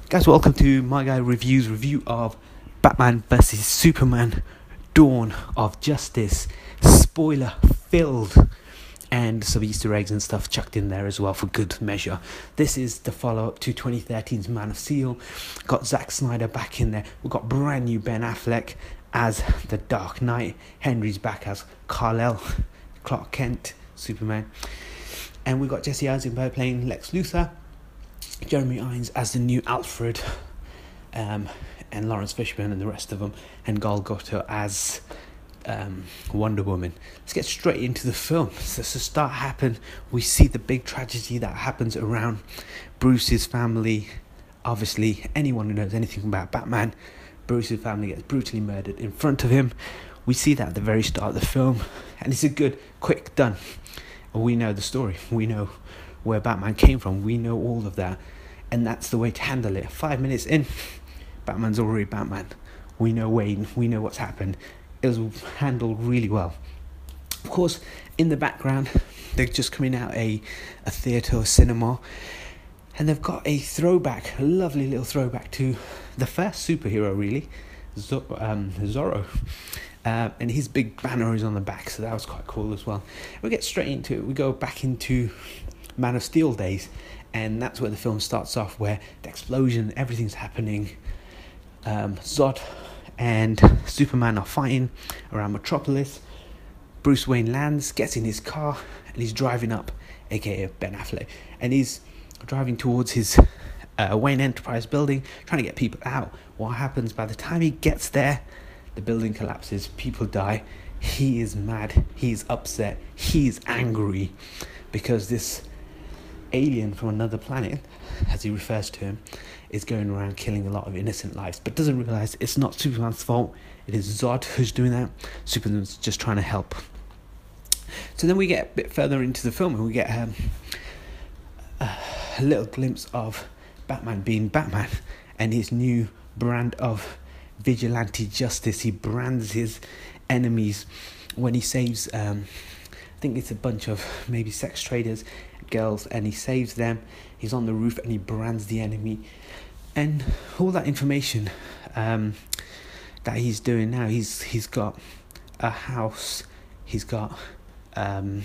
Guys, welcome to MyGuy review of Batman vs Superman Dawn of Justice. Spoiler filled, and some Easter eggs and stuff chucked in there as well for good measure. This is the follow-up to 2013's Man of Steel. Got Zack Snyder back in there. We've got brand new Ben Affleck as the Dark Knight. Henry's back as Kal-El, Clark Kent, Superman. And we've got Jesse Eisenberg playing Lex Luthor. Jeremy Irons as the new Alfred, and Laurence Fishburne and the rest of them, and Gal Gadot as Wonder Woman. Let's get straight into the film. So to start happen, we see the big tragedy that happens around Bruce's family. Obviously, anyone who knows anything about Batman, Bruce's family gets brutally murdered in front of him. We see that at the very start of the film, and it's a good, quick done. We know the story. We know where Batman came from. We know all of that, and that's the way to handle it. 5 minutes in, Batman's already Batman. We know Wayne. We know what's happened. It was handled really well. Of course, in the background, they're just coming out a theatre or cinema, and they've got a throwback, a lovely little throwback to the first superhero, really, Zorro. And his big banner is on the back, so that was quite cool as well. We get straight into it. We go back into Man of Steel days, and that's where the film starts off, where the explosion, everything's happening. Zod and Superman are fighting around Metropolis. Bruce Wayne lands, gets in his car, and he's driving up, aka Ben Affleck, and he's driving towards his Wayne Enterprise building, trying to get people out. What happens by the time he gets there? The building collapses, people die. He is mad, he's upset, he's angry because this alien from another planet, as he refers to him, is going around killing a lot of innocent lives, but doesn't realise it's not Superman's fault. It is Zod who's doing that. Superman's just trying to help. So then we get a bit further into the film, and we get a little glimpse of Batman being Batman and his new brand of vigilante justice. He brands his enemies when he saves I think it's a bunch of maybe sex traders, girls, and he saves them. He's on the roof and he brands the enemy, and all that information that he's doing now. He's got a house, he's got the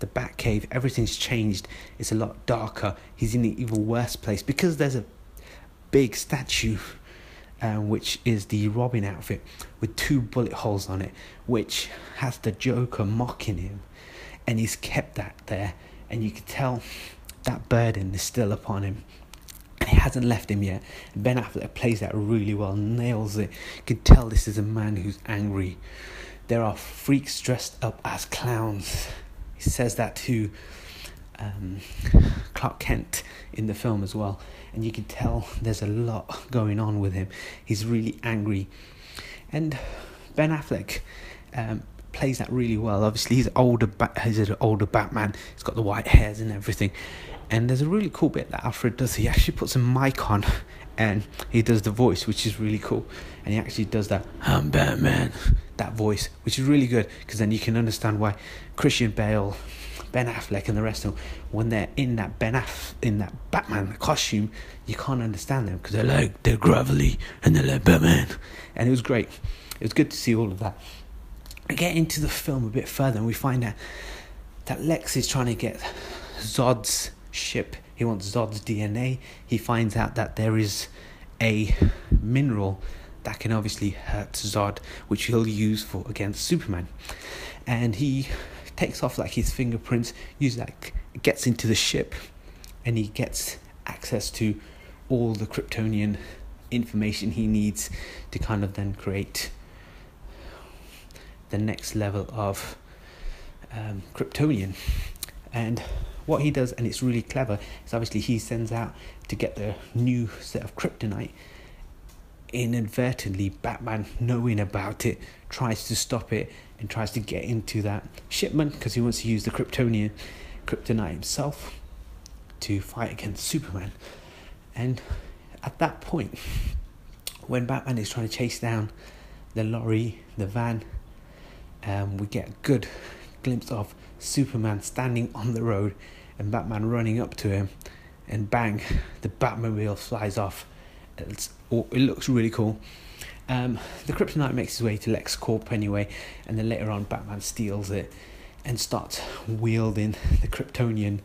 Batcave. Everything's changed. It's a lot darker. He's in an even worse place because there's a big statue, which is the Robin outfit with 2 bullet holes on it, which has the Joker mocking him, and he's kept that there, and you can tell that burden is still upon him, and it hasn't left him yet. Ben Affleck plays that really well, nails it. You can tell this is a man who's angry. There are freaks dressed up as clowns. He says that to Clark Kent in the film as well, and you can tell there's a lot going on with him. He's really angry, and Ben Affleck plays that really well. Obviously, he's an older Batman. He's got the white hairs and everything, and there's a really cool bit that Alfred does. He actually puts a mic on and he does the voice, which is really cool, and he actually does that "I'm Batman," that voice, which is really good, because then you can understand why Christian Bale, Ben Affleck, and the rest of them, when they're in that Batman costume, you can't understand them because they're gravelly and they're like Batman. And it was great. It was good to see all of that. We get into the film a bit further, and we find out that Lex is trying to get Zod's ship. He wants Zod's DNA. He finds out that there is a mineral that can obviously hurt Zod, which he'll use against Superman. And he takes off his fingerprints, gets into the ship, and he gets access to all the Kryptonian information he needs to kind of then create the next level of Kryptonian. And what he does, and it's really clever, is obviously he sends out to get the new set of kryptonite. Inadvertently, Batman, knowing about it, tries to stop it and tries to get into that shipment because he wants to use the kryptonite himself to fight against Superman. And at that point, when Batman is trying to chase down the lorry, the van, we get a good glimpse of Superman standing on the road and Batman running up to him, and bang, the Batmobile flies off It looks really cool. The kryptonite makes its way to Lex Corp anyway, and then later on Batman steals it and starts wielding the Kryptonian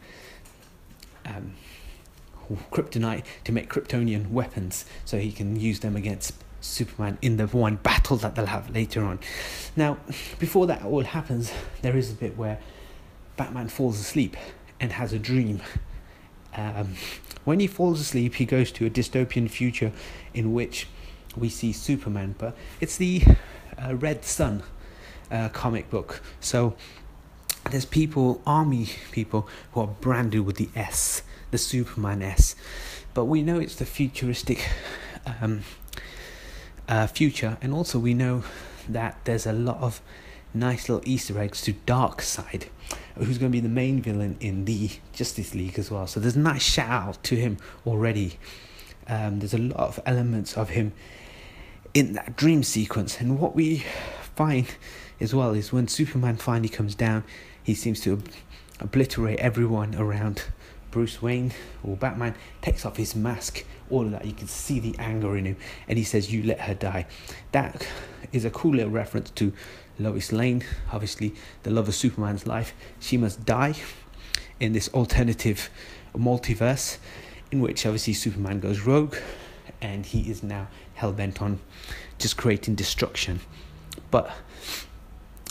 kryptonite to make Kryptonian weapons, so he can use them against Superman in the one battle that they'll have later on. Now, before that all happens, there is a bit where Batman falls asleep and has a dream. When he falls asleep, he goes to a dystopian future in which we see Superman, but it's the Red Sun comic book. So there's army people who are branded with the S, the Superman S, but we know it's the futuristic future, and also we know that there's a lot of nice little Easter eggs to Darkseid, who's going to be the main villain in the Justice League as well. So there's a nice shout out to him already. There's a lot of elements of him in that dream sequence, and what we find as well is when Superman finally comes down, he seems to obliterate everyone around Bruce Wayne, or Batman, takes off his mask, all of that. You can see the anger in him, and he says, "You let her die." That is a cool little reference to Lois Lane, obviously the love of Superman's life. She must die in this alternative multiverse in which obviously Superman goes rogue, and he is now hell-bent on just creating destruction. But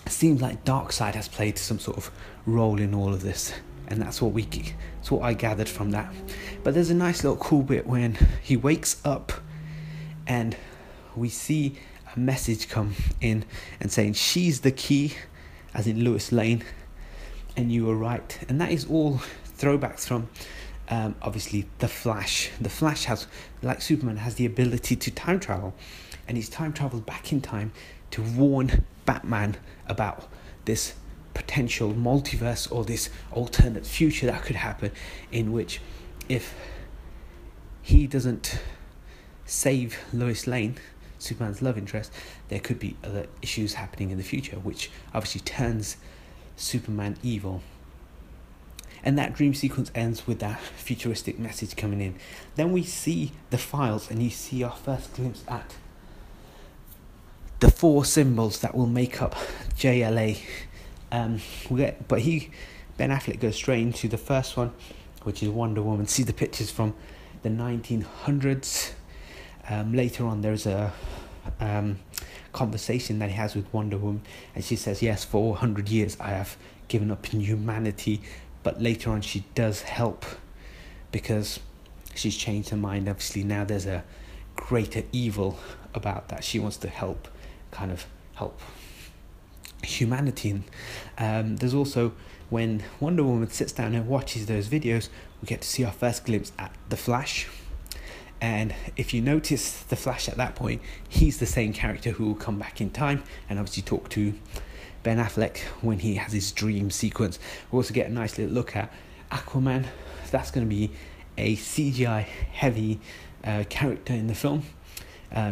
it seems like Darkseid has played some sort of role in all of this, and that's what I gathered from that. But there's a nice little cool bit when he wakes up and we see a message come in and saying, "She's the key," as in Lois Lane, and you were right. And that is all throwbacks from obviously the Flash. The Flash has, like Superman, has the ability to time travel, and he's time traveled back in time to warn Batman about this potential multiverse or this alternate future that could happen, in which if he doesn't save Lois Lane, Superman's love interest, there could be other issues happening in the future, which obviously turns Superman evil. And that dream sequence ends with that futuristic message coming in. Then we see the files, and you see our first glimpse at the 4 symbols that will make up JLA. Ben Affleck goes straight into the first one, which is Wonder Woman. See the pictures from the 1900s. Later on, there's a conversation that he has with Wonder Woman, and she says, "Yes, for 100 years I have given up in humanity," but later on she does help because she's changed her mind. Obviously now there's a greater evil about that. She wants to help humanity. There's also, when Wonder Woman sits down and watches those videos, we get to see our first glimpse at the Flash. And if you notice the Flash at that point, he's the same character who will come back in time and obviously talk to Ben Affleck when he has his dream sequence. We also get a nice little look at Aquaman. That's going to be a CGI heavy character in the film,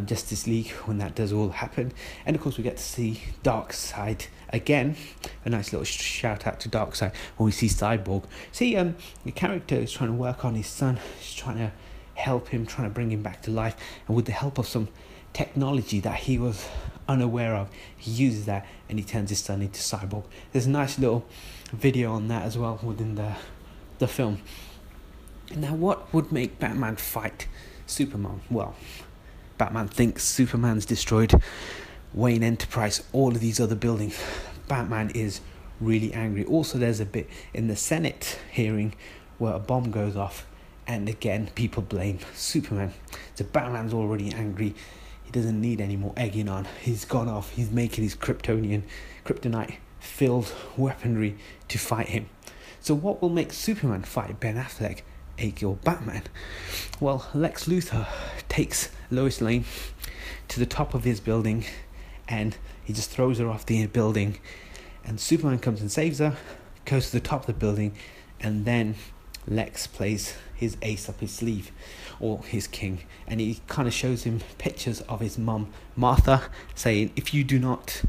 Justice League, when that does all happen. And of course we get to see Darkseid again. A nice little shout out to Darkseid when we see Cyborg. See, the character is trying to work on his son. He's trying to help him, trying to bring him back to life, and with the help of some technology that he was unaware of, he uses that and he turns his son into Cyborg. There's a nice little video on that as well within the film. Now, what would make Batman fight Superman? Well, Batman thinks Superman's destroyed Wayne Enterprise, all of these other buildings. Batman is really angry. Also, there's a bit in the Senate hearing where a bomb goes off, and again people blame Superman. So Batman's already angry. He doesn't need any more egging on. He's gone off. He's making his kryptonite filled weaponry to fight him. So what will make Superman fight Ben Affleck, aka Batman? Well, Lex Luthor takes Lois Lane to the top of his building and he just throws her off the building, and Superman comes and saves her, goes to the top of the building, and then Lex plays his ace up his sleeve, or his king, and he kind of shows him pictures of his mum Martha, saying, "If you do not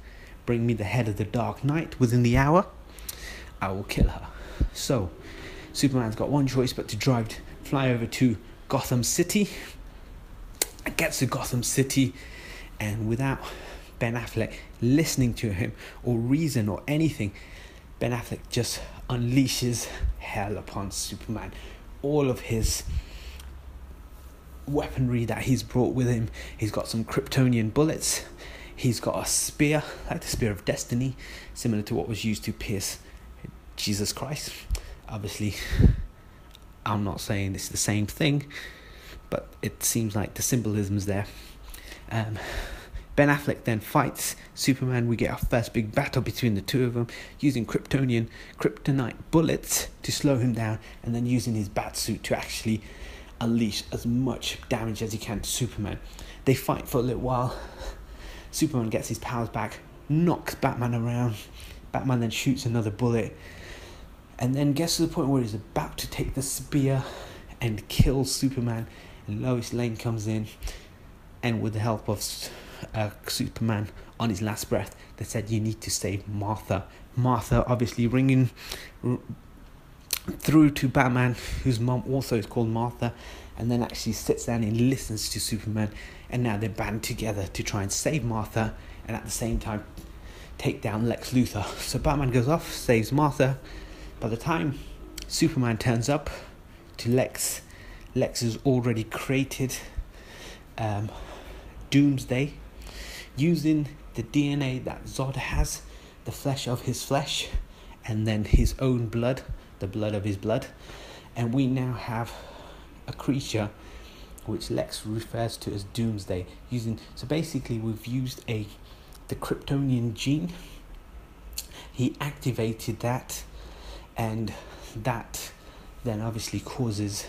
bring me the head of the Dark Knight within the hour, I will kill her." So Superman's got one choice but to fly over to Gotham City gets to Gotham City, and without Ben Affleck listening to him or reason or anything, Ben Affleck just unleashes hell upon Superman. All of his weaponry that he's brought with him, he's got some Kryptonian bullets, he's got a spear, like the Spear of Destiny, similar to what was used to pierce Jesus Christ. Obviously, I'm not saying it's the same thing, but it seems like the symbolism's there. Ben Affleck then fights Superman. We get our first big battle between the two of them, using kryptonite bullets to slow him down, and then using his bat suit to actually unleash as much damage as he can to Superman. They fight for a little while. Superman gets his powers back, knocks Batman around. Batman then shoots another bullet, and then gets to the point where he's about to take the spear and kill Superman. And Lois Lane comes in, and with the help of Superman on his last breath, they said, you need to save Martha. Martha obviously ringing through to Batman, whose mom also is called Martha, and then actually sits down and listens to Superman, and now they're band together to try and save Martha, and at the same time take down Lex Luthor. So Batman goes off, saves Martha. By the time Superman turns up to Lex has already created Doomsday, using the DNA that Zod has, the flesh of his flesh, and then his own blood, the blood of his blood. And we now have a creature which Lex refers to as Doomsday. So basically we've used the Kryptonian gene. He activated that, and that then obviously causes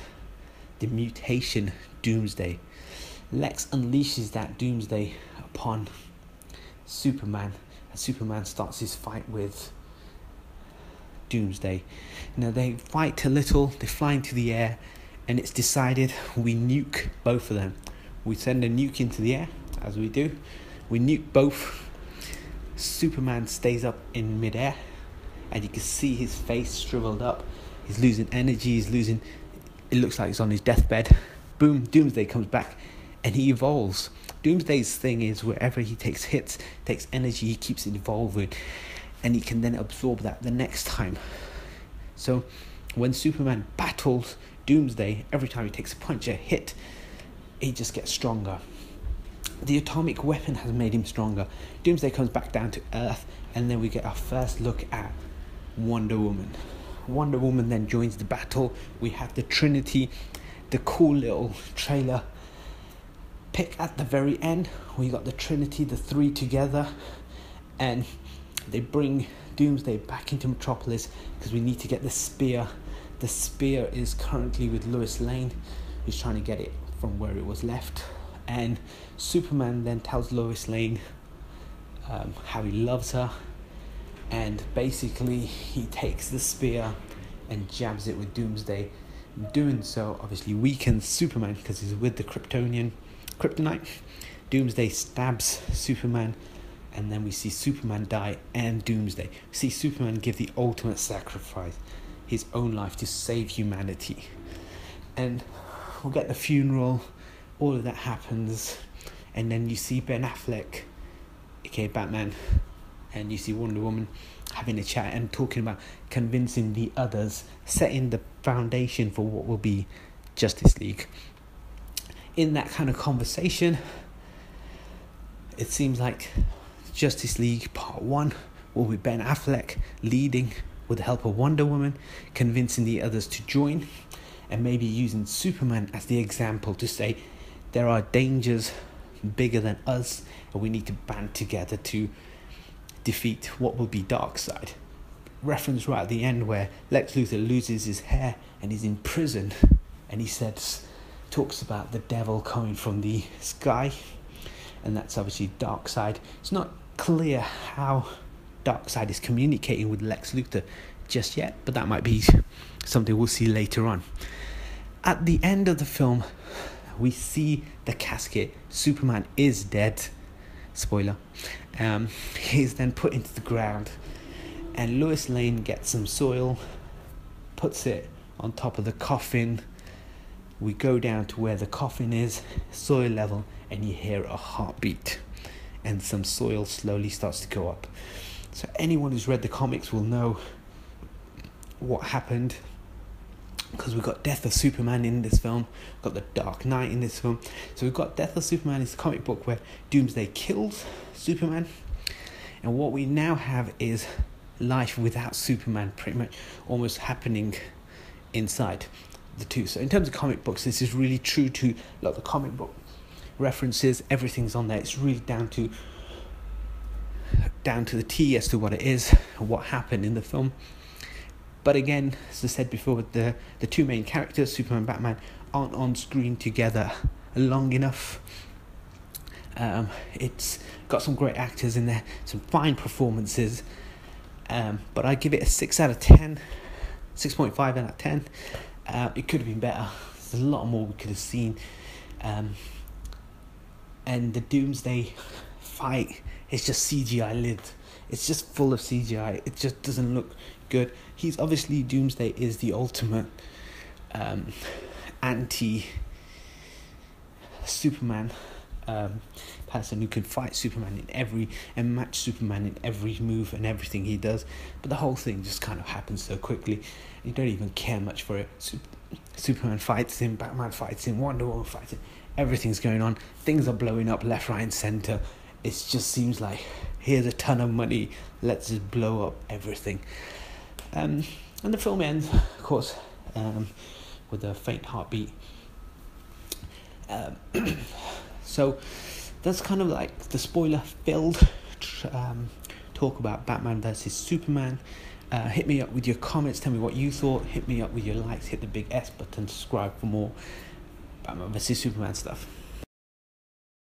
the mutation Doomsday. Lex unleashes that Doomsday upon Superman, and Superman starts his fight with Doomsday. Now they fight a little, they fly into the air, and it's decided we nuke both of them. We send a nuke into the air, as we do. We nuke both. Superman stays up in midair, and you can see his face shriveled up. He's losing energy, it looks like he's on his deathbed. Boom, Doomsday comes back, and he evolves. Doomsday's thing is wherever he takes hits, takes energy, he keeps it evolving, and he can then absorb that the next time. So when Superman battles Doomsday, every time he takes a punch, a hit, he just gets stronger. The atomic weapon has made him stronger. Doomsday comes back down to Earth, and then we get our first look at Wonder Woman. Wonder Woman then joins the battle. We have the Trinity, the cool little trailer pick at the very end. We got the Trinity, the three together, and they bring Doomsday back into Metropolis because we need to get the spear. The spear is currently with Lois Lane, who's trying to get it from where it was left. And Superman then tells Lois Lane how he loves her, and basically he takes the spear and jabs it with Doomsday. In doing so, obviously weakens Superman because he's with the kryptonite. Doomsday stabs Superman, and then we see Superman die and Doomsday. We see Superman give the ultimate sacrifice, his own life, to save humanity. And we'll get the funeral, all of that happens, and then you see Ben Affleck, aka Batman, and you see Wonder Woman having a chat and talking about convincing the others, setting the foundation for what will be Justice League. In that kind of conversation, it seems like Justice League Part 1 will be Ben Affleck leading with the help of Wonder Woman, convincing the others to join, and maybe using Superman as the example to say there are dangers bigger than us, and we need to band together to defeat what will be Darkseid. Reference right at the end where Lex Luthor loses his hair and he's in prison, and he talks about the devil coming from the sky, and that's obviously Darkseid. It's not clear how Darkseid is communicating with Lex Luthor just yet, but that might be something we'll see later on. At the end of the film, we see the casket. Superman is dead. Spoiler. He's then put into the ground, and Lois Lane gets some soil, puts it on top of the coffin, we go down to where the coffin is, soil level, and you hear a heartbeat, and some soil slowly starts to go up. So anyone who's read the comics will know what happened, because we've got Death of Superman in this film, we've got the Dark Knight in this film. So we've got Death of Superman is the comic book where Doomsday kills Superman, and what we now have is life without Superman pretty much almost happening inside the two. So in terms of comic books, this is really true to like the comic book references. Everything's on there. It's really down to the T as to what it is and what happened in the film. But again, as I said before, the two main characters, Superman and Batman, aren't on screen together long enough. It's got some great actors in there, some fine performances, but I give it a 6 out of 10, 6.5 out of 10. It could have been better. There's a lot more we could have seen. And the Doomsday fight is just CGI lit. It's just full of CGI. It just doesn't look good. He's obviously, Doomsday is the ultimate anti-Superman person who can fight Superman and match Superman in every move and everything he does. But the whole thing just kind of happens so quickly. You don't even care much for it. Superman fights him, Batman fights him, Wonder Woman fights him. Everything's going on. Things are blowing up left, right, and center. It just seems like here's a ton of money. Let's just blow up everything. And the film ends, of course, with a faint heartbeat. So that's kind of like the spoiler-filled talk about Batman versus Superman. Hit me up with your comments. Tell me what you thought. Hit me up with your likes. Hit the big S button. Subscribe for more Batman versus Superman stuff.